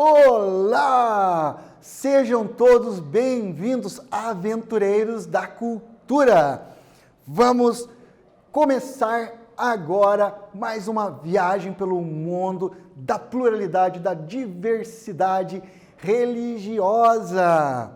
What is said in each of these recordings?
Olá! Sejam todos bem-vindos, aventureiros da cultura! Vamos começar agora mais uma viagem pelo mundo da pluralidade, da diversidade religiosa.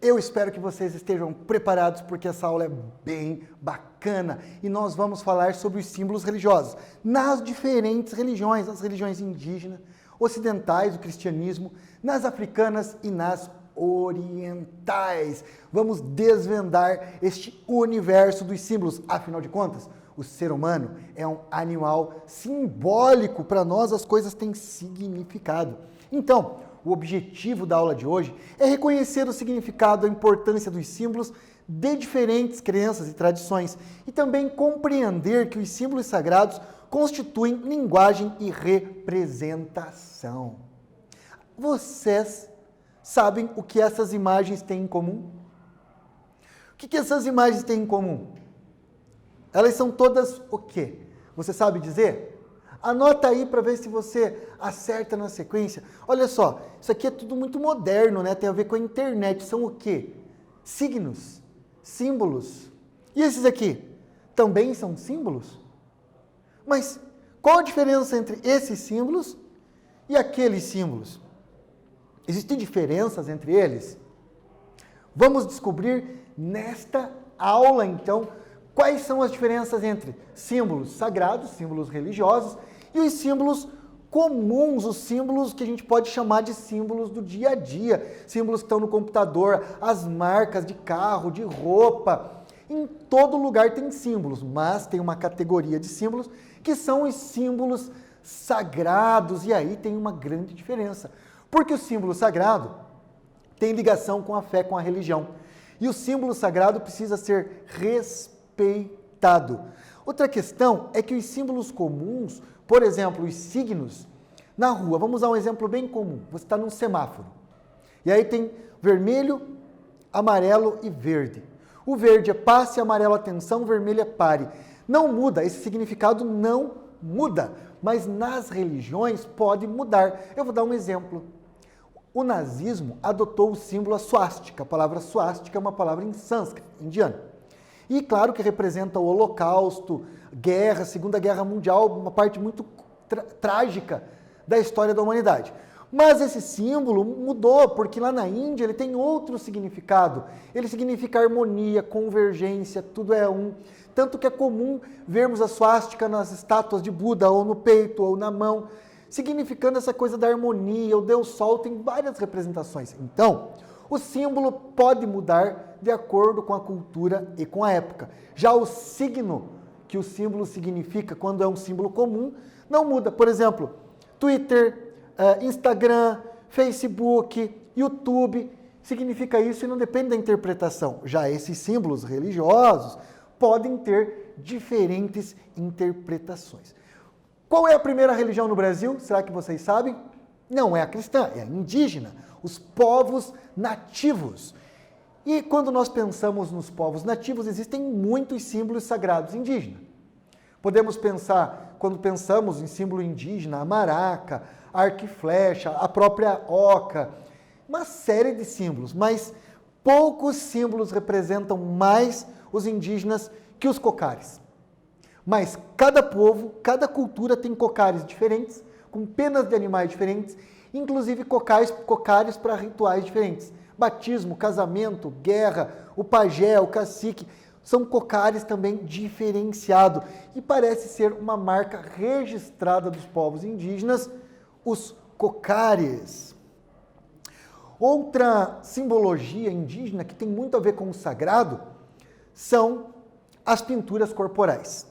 Eu espero que vocês estejam preparados porque essa aula é bem bacana e nós vamos falar sobre os símbolos religiosos nas diferentes religiões, as religiões indígenas, ocidentais, o cristianismo, nas africanas e nas orientais. Vamos desvendar este universo dos símbolos. Afinal de contas, o ser humano é um animal simbólico. Para nós, as coisas têm significado. Então, o objetivo da aula de hoje é reconhecer o significado, a importância dos símbolos de diferentes crenças e tradições e também compreender que os símbolos sagrados constituem linguagem e representação. Vocês sabem o que essas imagens têm em comum? O que essas imagens têm em comum? Elas são todas o quê? Você sabe dizer? Anota aí para ver se você acerta na sequência. Olha só, isso aqui é tudo muito moderno, né? Tem a ver com a internet. São o quê? Signos, símbolos. E esses aqui? Também são símbolos? Mas qual a diferença entre esses símbolos e aqueles símbolos? Existem diferenças entre eles? Vamos descobrir nesta aula, então, quais são as diferenças entre símbolos sagrados, símbolos religiosos, e os símbolos comuns, os símbolos que a gente pode chamar de símbolos do dia a dia, símbolos que estão no computador, as marcas de carro, de roupa. Em todo lugar tem símbolos, mas tem uma categoria de símbolos que são os símbolos sagrados, e aí tem uma grande diferença. Porque o símbolo sagrado tem ligação com a fé, com a religião. E o símbolo sagrado precisa ser respeitado. Outra questão é que os símbolos comuns, por exemplo, os signos, na rua, vamos usar um exemplo bem comum. Você está num semáforo. E aí tem vermelho, amarelo e verde. O verde é passe, amarelo atenção, vermelho é pare. Não muda, esse significado não muda. Mas nas religiões pode mudar. Eu vou dar um exemplo. O nazismo adotou o símbolo a suástica. A palavra suástica é uma palavra em sânscrito, indiano. E claro que representa o Holocausto, guerra, Segunda Guerra Mundial, uma parte muito trágica da história da humanidade. Mas esse símbolo mudou, porque lá na Índia ele tem outro significado. Ele significa harmonia, convergência, tudo é um. Tanto que é comum vermos a suástica nas estátuas de Buda, ou no peito, ou na mão, significando essa coisa da harmonia, o Deus Sol tem várias representações. Então, o símbolo pode mudar de acordo com a cultura e com a época. Já o signo que o símbolo significa, quando é um símbolo comum, não muda. Por exemplo, Twitter, Instagram, Facebook, YouTube, significa isso e não depende da interpretação. Já esses símbolos religiosos podem ter diferentes interpretações. Qual é a primeira religião no Brasil? Será que vocês sabem? Não é a cristã, é a indígena, os povos nativos. E quando nós pensamos nos povos nativos, existem muitos símbolos sagrados indígenas. Podemos pensar, quando pensamos em símbolo indígena, a maraca, arco e flecha, a própria oca, uma série de símbolos, mas poucos símbolos representam mais os indígenas que os cocares. Mas cada povo, cada cultura tem cocares diferentes, com penas de animais diferentes, inclusive cocares para rituais diferentes. Batismo, casamento, guerra, o pajé, o cacique, são cocares também diferenciados. E parece ser uma marca registrada dos povos indígenas, os cocares. Outra simbologia indígena que tem muito a ver com o sagrado são as pinturas corporais.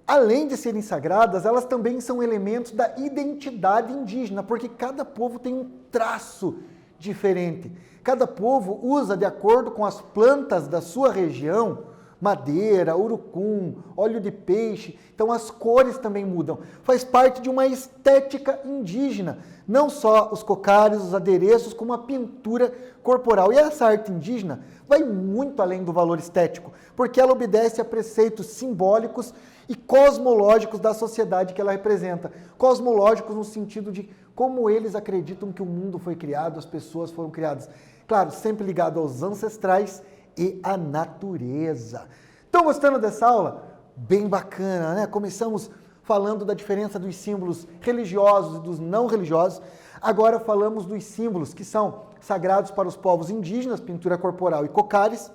Além de serem sagradas, elas também são elementos da identidade indígena, porque cada povo tem um traço diferente. Cada povo usa, de acordo com as plantas da sua região, madeira, urucum, óleo de peixe. Então as cores também mudam. Faz parte de uma estética indígena. Não só os cocares, os adereços, como a pintura corporal. E essa arte indígena vai muito além do valor estético, porque ela obedece a preceitos simbólicos e cosmológicos da sociedade que ela representa. Cosmológicos no sentido de como eles acreditam que o mundo foi criado, as pessoas foram criadas. Claro, sempre ligado aos ancestrais e à natureza. Estão gostando dessa aula? Bem bacana, né? Começamos falando da diferença dos símbolos religiosos e dos não religiosos. Agora falamos dos símbolos que são sagrados para os povos indígenas, pintura corporal e cocares.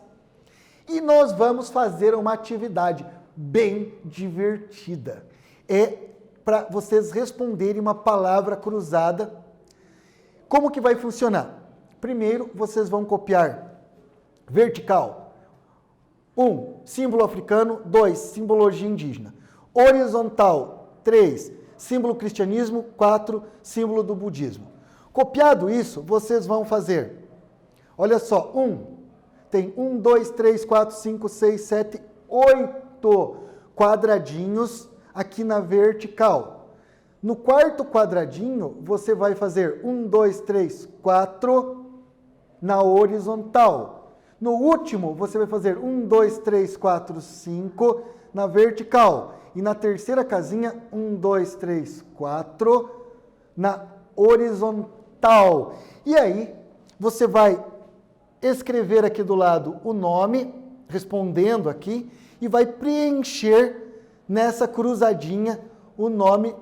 E nós vamos fazer uma atividade bem divertida. É para vocês responderem uma palavra cruzada. Como que vai funcionar? Primeiro, vocês vão copiar vertical. 1, símbolo africano. 2, simbologia indígena. Horizontal. 3, símbolo cristianismo. 4, símbolo do budismo. Copiado isso, vocês vão fazer. Olha só, tem 1, 2, 3, 4, 5, 6, 7, 8 quadradinhos aqui na vertical. No quarto quadradinho, você vai fazer 1, 2, 3, 4 na horizontal. No último, você vai fazer 1, 2, 3, 4, 5 na vertical. E na terceira casinha, 1, 2, 3, 4 na horizontal. E aí, você vai escrever aqui do lado o nome, respondendo aqui, e vai preencher nessa cruzadinha o nome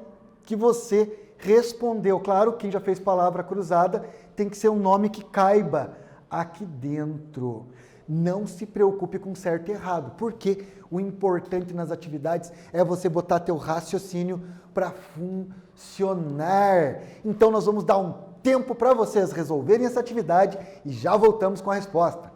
que você respondeu. Claro, quem já fez palavra cruzada tem que ser um nome que caiba aqui dentro. Não se preocupe com certo e errado, porque o importante nas atividades é você botar teu raciocínio para funcionar. Então nós vamos dar um tempo para vocês resolverem essa atividade e já voltamos com a resposta.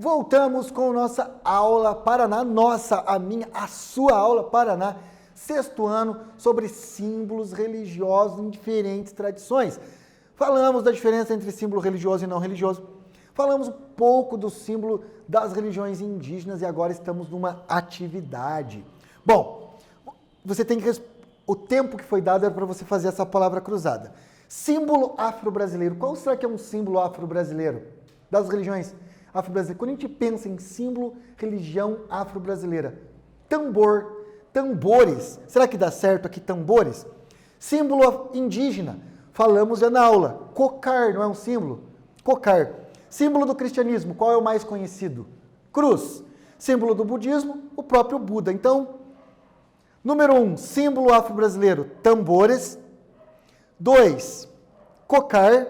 Voltamos com nossa aula Paraná, a minha, a sua aula Paraná, sexto ano, sobre símbolos religiosos em diferentes tradições. Falamos da diferença entre símbolo religioso e não religioso. Falamos um pouco do símbolo das religiões indígenas e agora estamos numa atividade. Bom, você tem que... O tempo que foi dado era para você fazer essa palavra cruzada. Símbolo afro-brasileiro. Qual será que é um símbolo afro-brasileiro? Das religiões afro-brasileiras. Quando a gente pensa em símbolo, religião afro-brasileira. Tambor, tambores. Será que dá certo aqui tambores? Símbolo indígena. Falamos já na aula. Cocar, não é um símbolo? Cocar. Símbolo do cristianismo, qual é o mais conhecido? Cruz. Símbolo do budismo, o próprio Buda. Então, número 1, símbolo afro-brasileiro, tambores. 2, cocar.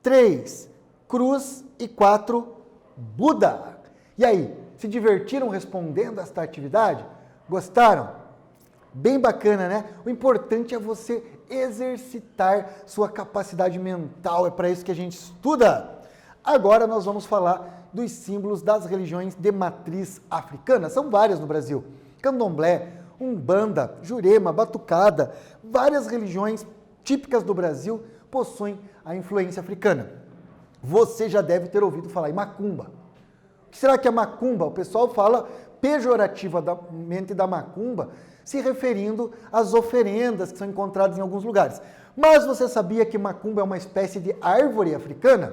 3, cruz. E 4, Buda. E aí, se divertiram respondendo esta atividade? Gostaram? Bem bacana, né? O importante é você exercitar sua capacidade mental, é para isso que a gente estuda. Agora nós vamos falar dos símbolos das religiões de matriz africana. São várias no Brasil. Candomblé, Umbanda, Jurema, Batucada, várias religiões típicas do Brasil possuem a influência africana. Você já deve ter ouvido falar em macumba. O que será que é macumba? O pessoal fala pejorativamente da macumba, se referindo às oferendas que são encontradas em alguns lugares. Mas você sabia que macumba é uma espécie de árvore africana?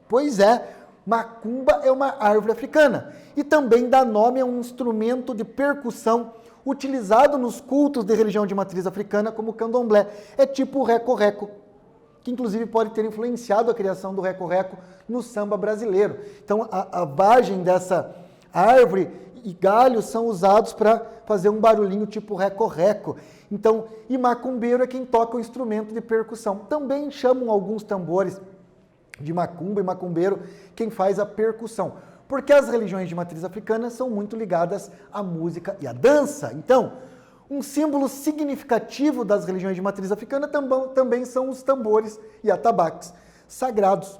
Pois é, macumba é uma árvore africana e também dá nome a um instrumento de percussão utilizado nos cultos de religião de matriz africana, como o candomblé. É tipo o reco-reco, que inclusive pode ter influenciado a criação do reco-reco no samba brasileiro. Então a vagem dessa árvore e galhos são usados para fazer um barulhinho tipo reco-reco. Então, e macumbeiro é quem toca o instrumento de percussão. Também chamam alguns tambores de macumba e macumbeiro quem faz a percussão. Porque as religiões de matriz africana são muito ligadas à música e à dança. Então, um símbolo significativo das religiões de matriz africana também são os tambores e atabaques sagrados.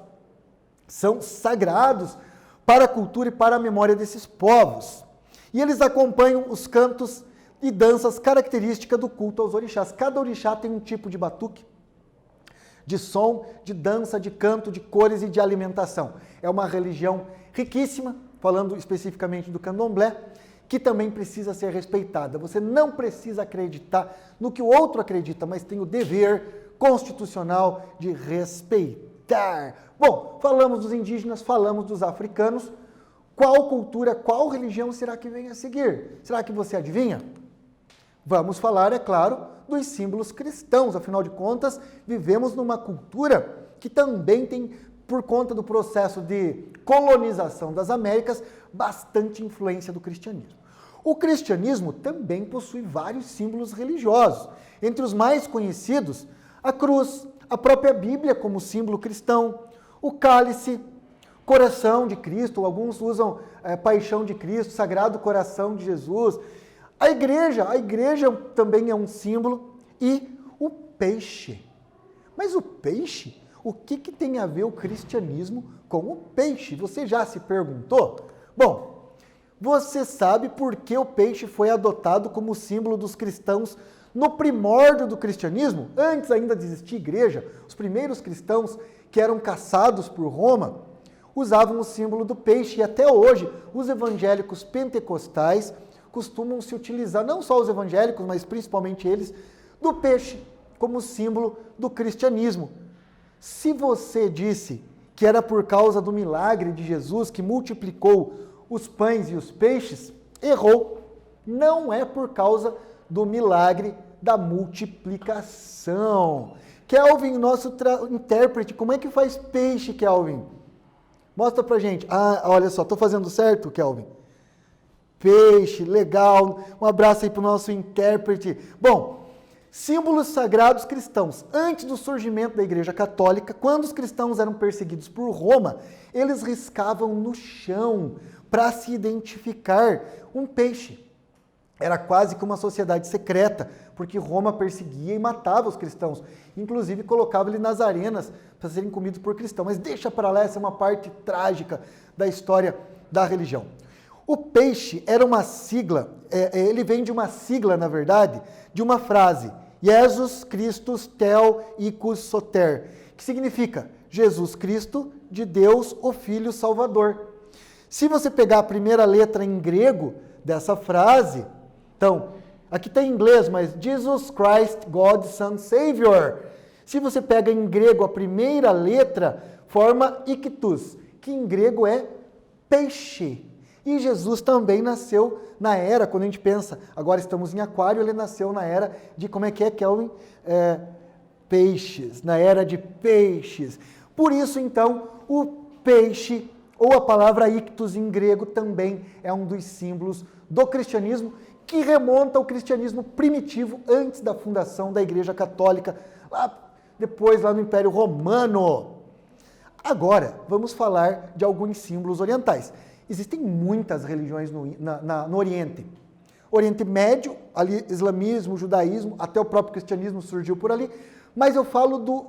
São sagrados para a cultura e para a memória desses povos. E eles acompanham os cantos e danças características do culto aos orixás. Cada orixá tem um tipo de batuque, de som, de dança, de canto, de cores e de alimentação. É uma religião riquíssima, falando especificamente do candomblé, que também precisa ser respeitada. Você não precisa acreditar no que o outro acredita, mas tem o dever constitucional de respeitar. Bom, falamos dos indígenas, falamos dos africanos. Qual cultura, qual religião será que vem a seguir? Será que você adivinha? Vamos falar, é claro, dos símbolos cristãos. Afinal de contas, vivemos numa cultura que também tem, por conta do processo de colonização das Américas, bastante influência do cristianismo. O cristianismo também possui vários símbolos religiosos. Entre os mais conhecidos, a cruz, a própria Bíblia como símbolo cristão, o cálice, coração de Cristo, alguns usam paixão de Cristo, sagrado coração de Jesus. A igreja também é um símbolo, e o peixe. Mas o peixe, o que tem a ver o cristianismo com o peixe? Você já se perguntou? Bom, você sabe por que o peixe foi adotado como símbolo dos cristãos no primórdio do cristianismo? Antes ainda de existir igreja, os primeiros cristãos que eram caçados por Roma usavam o símbolo do peixe, e até hoje os evangélicos pentecostais costumam se utilizar, não só os evangélicos, mas principalmente eles, do peixe como símbolo do cristianismo. Se você disse que era por causa do milagre de Jesus que multiplicou os pães e os peixes, errou. Não é por causa do milagre da multiplicação. Kelvin, nosso intérprete, como é que faz peixe, Kelvin? Mostra pra gente. Ah, olha só, tô fazendo certo, Kelvin? Peixe, legal. Um abraço aí pro nosso intérprete. Bom, símbolos sagrados cristãos. Antes do surgimento da Igreja Católica, quando os cristãos eram perseguidos por Roma, eles riscavam no chão para se identificar um peixe. Era quase que uma sociedade secreta, porque Roma perseguia e matava os cristãos. Inclusive colocava eles nas arenas para serem comidos por cristãos. Mas deixa para lá, essa é uma parte trágica da história da religião. O peixe era uma sigla, ele vem de uma sigla, na verdade, de uma frase. Jesus Christus Tel Icus Soter, que significa Jesus Cristo de Deus, o Filho Salvador. Se você pegar a primeira letra em grego dessa frase, então, aqui tem em inglês, mas Jesus Christ, God, Son, Savior. Se você pega em grego a primeira letra, forma ictus, que em grego é peixe. E Jesus também nasceu na era, quando a gente pensa, agora estamos em Aquário, ele nasceu na era de, como é que é, Kelvin? Peixes, na era de peixes. Por isso, então, o peixe, ou a palavra ictus em grego, também é um dos símbolos do cristianismo, que remonta ao cristianismo primitivo, antes da fundação da Igreja Católica, depois lá no Império Romano. Agora, vamos falar de alguns símbolos orientais. Existem muitas religiões no Oriente. Oriente Médio, ali islamismo, judaísmo, até o próprio cristianismo surgiu por ali, mas eu falo do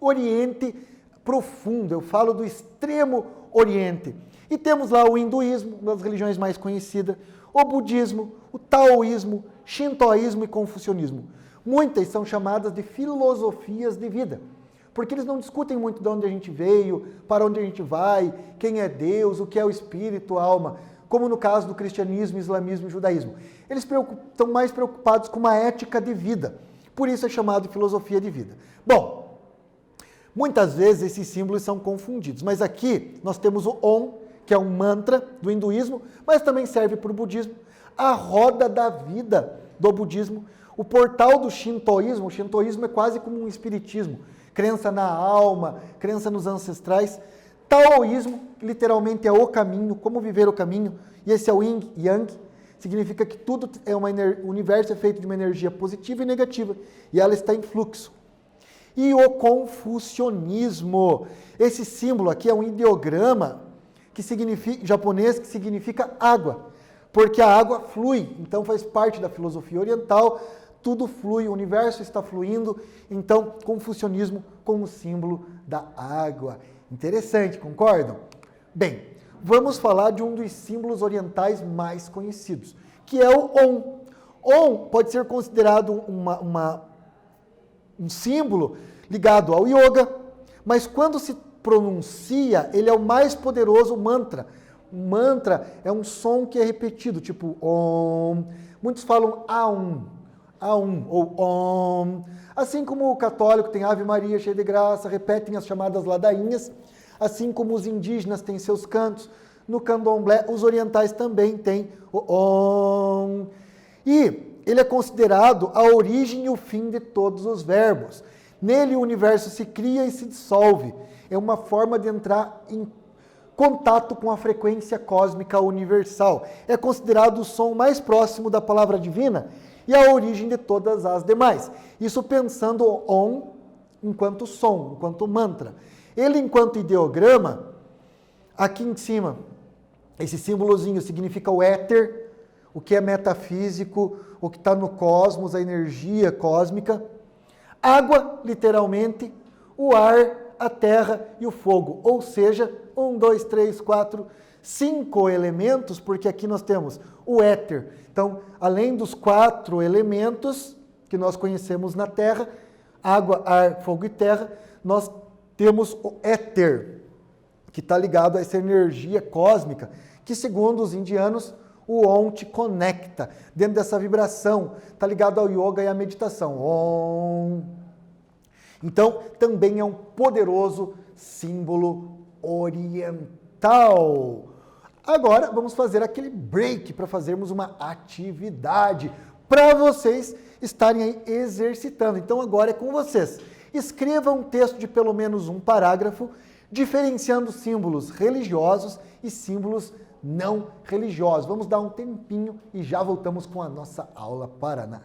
Oriente profundo, eu falo do extremo Oriente. E temos lá o hinduísmo, uma das religiões mais conhecidas, o budismo, o taoísmo, shintoísmo e confucionismo. Muitas são chamadas de filosofias de vida, porque eles não discutem muito de onde a gente veio, para onde a gente vai, quem é Deus, o que é o espírito, a alma, como no caso do cristianismo, islamismo e judaísmo. Eles estão mais preocupados com uma ética de vida, por isso é chamado de filosofia de vida. Bom, muitas vezes esses símbolos são confundidos, mas aqui nós temos o Om, que é um mantra do hinduísmo, mas também serve para o budismo, a roda da vida do budismo, o portal do shintoísmo. O shintoísmo é quase como um espiritismo, crença na alma, crença nos ancestrais. Taoísmo, literalmente é o caminho, como viver o caminho, e esse é o yin yang, significa que tudo é o universo é feito de uma energia positiva e negativa, e ela está em fluxo. E o confucionismo, esse símbolo aqui é um ideograma que significa, japonês, que significa água, porque a água flui, então faz parte da filosofia oriental, tudo flui, o universo está fluindo, então confucionismo como símbolo da água. Interessante, concordam? Bem, vamos falar de um dos símbolos orientais mais conhecidos, que é o Om. Om pode ser considerado um símbolo ligado ao yoga, mas quando se pronuncia, ele é o mais poderoso mantra. Um mantra é um som que é repetido, tipo Om. Muitos falam Aum ou Om. Assim como o católico tem Ave Maria, cheia de graça, repetem as chamadas ladainhas, assim como os indígenas têm seus cantos, no candomblé os orientais também têm o Om. E ele é considerado a origem e o fim de todos os verbos. Nele o universo se cria e se dissolve. É uma forma de entrar em contato com a frequência cósmica universal. É considerado o som mais próximo da palavra divina e a origem de todas as demais. Isso pensando o Om enquanto som, enquanto mantra. Ele, enquanto ideograma, aqui em cima, esse símbolozinho significa o éter, o que é metafísico, o que está no cosmos, a energia cósmica. Água, literalmente, o ar, a terra e o fogo. Ou seja, 1, 2, 3, 4, 5 elementos, porque aqui nós temos o éter. Então, além dos 4 elementos que nós conhecemos na Terra, água, ar, fogo e terra, nós temos o éter, que está ligado a essa energia cósmica, que segundo os indianos, o Om te conecta. Dentro dessa vibração, está ligado ao yoga e à meditação. Om. Então, também é um poderoso símbolo oriental. Agora, vamos fazer aquele break para fazermos uma atividade para vocês estarem aí exercitando. Então, agora é com vocês. Escreva um texto de pelo menos um parágrafo, diferenciando símbolos religiosos e símbolos não religiosos. Vamos dar um tempinho e já voltamos com a nossa aula Paraná.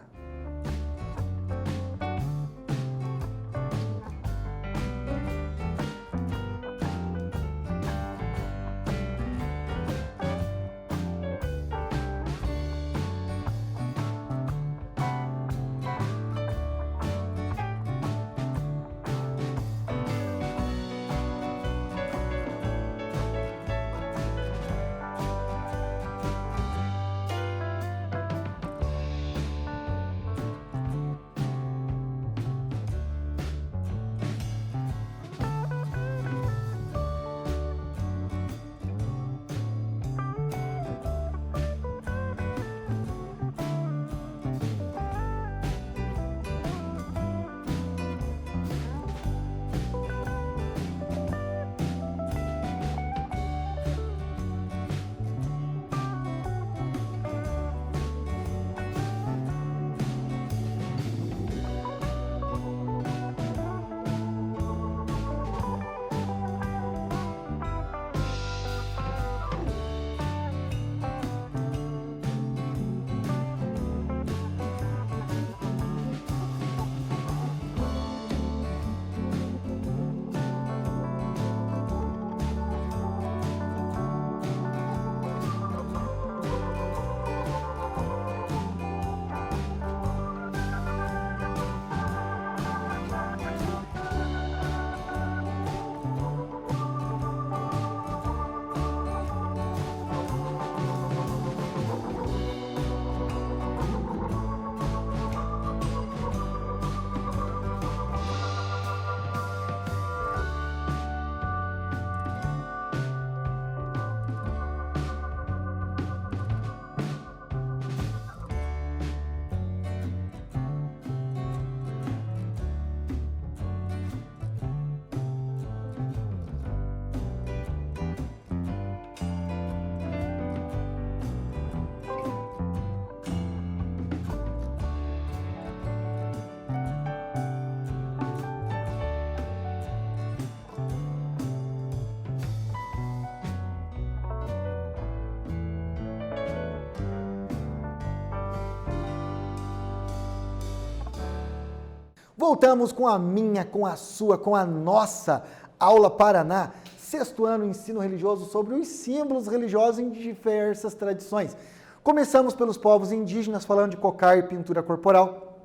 Voltamos com a minha, com a sua, com a nossa aula Paraná, 6º ano ensino religioso sobre os símbolos religiosos em diversas tradições. Começamos pelos povos indígenas, falando de cocar e pintura corporal.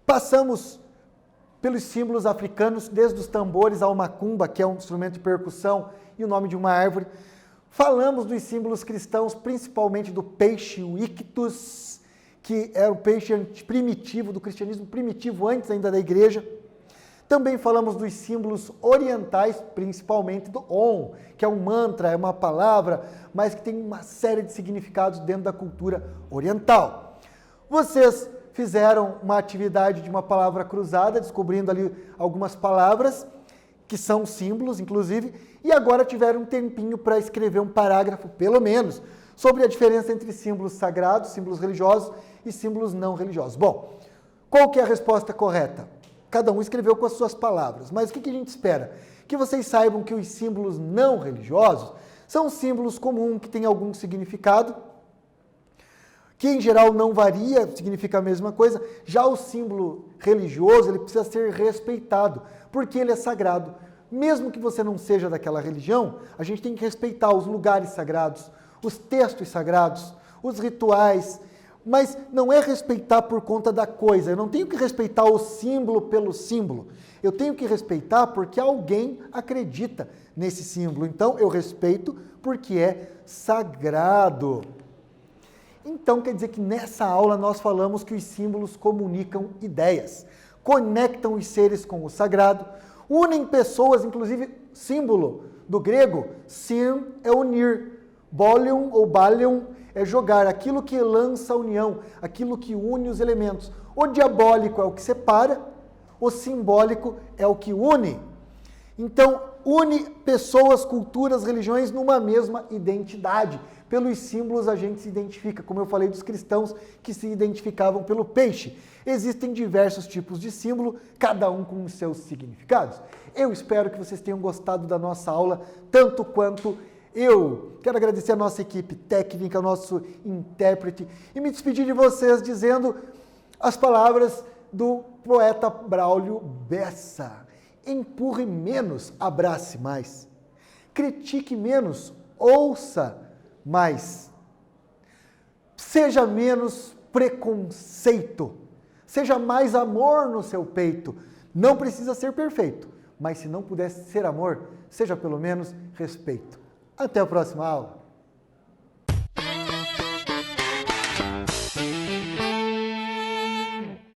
Passamos pelos símbolos africanos, desde os tambores ao macumba, que é um instrumento de percussão e o nome de uma árvore. Falamos dos símbolos cristãos, principalmente do peixe, o ictus, que era o peixe primitivo, do cristianismo primitivo, antes ainda da igreja. Também falamos dos símbolos orientais, principalmente do Om, que é um mantra, é uma palavra, mas que tem uma série de significados dentro da cultura oriental. Vocês fizeram uma atividade de uma palavra cruzada, descobrindo ali algumas palavras, que são símbolos, inclusive, e agora tiveram um tempinho para escrever um parágrafo, pelo menos, sobre a diferença entre símbolos sagrados, símbolos religiosos e símbolos não religiosos. Bom, qual que é a resposta correta? Cada um escreveu com as suas palavras, mas o que a gente espera? Que vocês saibam que os símbolos não religiosos são símbolos comuns que têm algum significado, que em geral não varia, significa a mesma coisa. Já o símbolo religioso, ele precisa ser respeitado, porque ele é sagrado. Mesmo que você não seja daquela religião, a gente tem que respeitar os lugares sagrados, os textos sagrados, os rituais, mas não é respeitar por conta da coisa. Eu não tenho que respeitar o símbolo pelo símbolo. Eu tenho que respeitar porque alguém acredita nesse símbolo. Então, eu respeito porque é sagrado. Então, quer dizer que nessa aula nós falamos que os símbolos comunicam ideias, conectam os seres com o sagrado, unem pessoas, inclusive símbolo do grego, sim é unir, bolium ou balium é jogar, aquilo que lança a união, aquilo que une os elementos. O diabólico é o que separa, o simbólico é o que une. Então, une pessoas, culturas, religiões numa mesma identidade. Pelos símbolos a gente se identifica, como eu falei dos cristãos que se identificavam pelo peixe. Existem diversos tipos de símbolo, cada um com os seus significados. Eu espero que vocês tenham gostado da nossa aula, tanto quanto eu. Quero agradecer a nossa equipe técnica, ao nosso intérprete, e me despedir de vocês dizendo as palavras do poeta Braulio Bessa. Empurre menos, abrace mais. Critique menos, ouça mais. Seja menos preconceito. Seja mais amor no seu peito. Não precisa ser perfeito, mas se não pudesse ser amor, seja pelo menos respeito. Até a próxima aula.